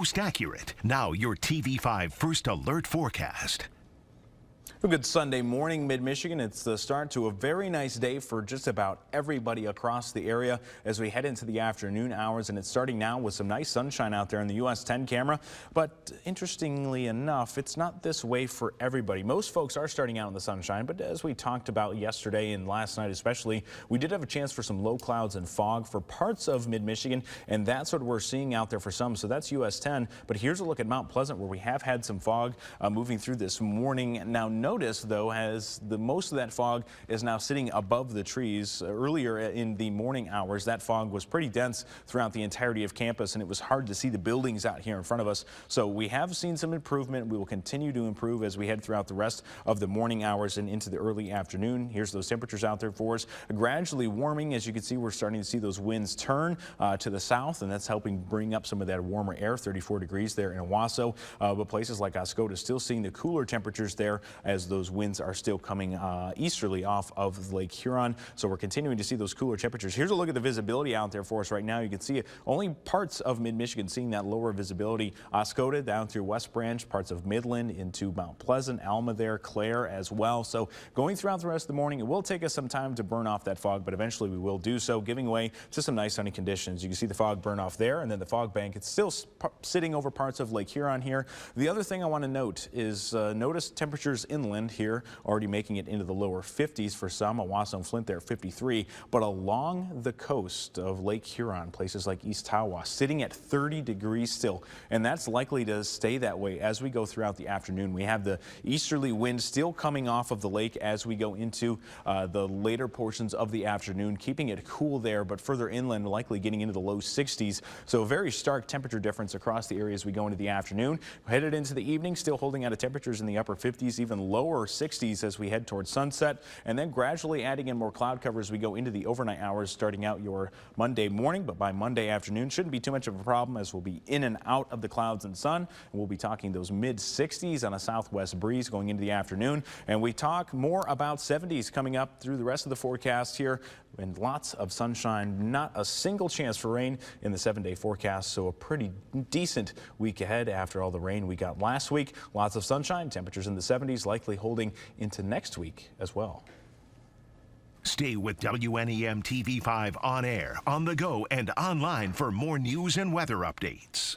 Most accurate. Now your TV5 First Alert forecast. A good Sunday morning, mid-Michigan. It's the start to a very nice day for just about everybody across the area as we head into the afternoon hours, and it's starting now with some nice sunshine out there in the US 10 camera. But interestingly enough, it's not this way for everybody. Most folks are starting out in the sunshine, but as we talked about yesterday and last night especially, we did have a chance for some low clouds and fog for parts of mid-Michigan, and that's what we're seeing out there for some. So that's US 10. But here's a look at Mount Pleasant, where we have had some fog moving through this morning. Now notice, though, as most of that fog is now sitting above the trees. Earlier in the morning hours, that fog was pretty dense throughout the entirety of campus, and it was hard to see the buildings out here in front of us. So we have seen some improvement. We will continue to improve as we head throughout the rest of the morning hours and into the early afternoon. Here's those temperatures out there for us. Gradually warming. As you can see, we're starting to see those winds turn to the south, and that's helping bring up some of that warmer air. 34 degrees there in Owasso, but places like Oscoda still seeing the cooler temperatures there as those winds are still coming easterly off of Lake Huron. So we're continuing to see those cooler temperatures. Here's a look at the visibility out there for us right now. You can see it. Only parts of mid-Michigan seeing that lower visibility. Oscoda down through West Branch, parts of Midland into Mount Pleasant, Alma there, Clare as well. So going throughout the rest of the morning, it will take us some time to burn off that fog, but eventually we will do so, giving way to some nice sunny conditions. You can see the fog burn off there, and then the fog bank, it's still sitting over parts of Lake Huron here. The other thing I want to note is notice temperatures inland here already making it into the lower 50s for some. Owasso and Flint there 53, but along the coast of Lake Huron, places like East Tawas sitting at 30 degrees still, and that's likely to stay that way as we go throughout the afternoon. We have the easterly wind still coming off of the lake as we go into the later portions of the afternoon, keeping it cool there, but further inland likely getting into the low 60s. So a very stark temperature difference across the area as we go into the afternoon. Headed into the evening, still holding out of temperatures in the upper 50s, even lower 60s as we head towards sunset, and then gradually adding in more cloud cover as we go into the overnight hours, starting out your Monday morning. But by Monday afternoon, shouldn't be too much of a problem as we'll be in and out of the clouds and sun. We'll be talking those mid 60s on a southwest breeze going into the afternoon, and we talk more about 70s coming up through the rest of the forecast here, and lots of sunshine. Not a single chance for rain in the 7-day forecast, so a pretty decent week ahead after all the rain we got last week. Lots of sunshine, temperatures in the 70s, likely holding into next week as well. Stay with WNEM TV5 on air, on the go, and online for more news and weather updates.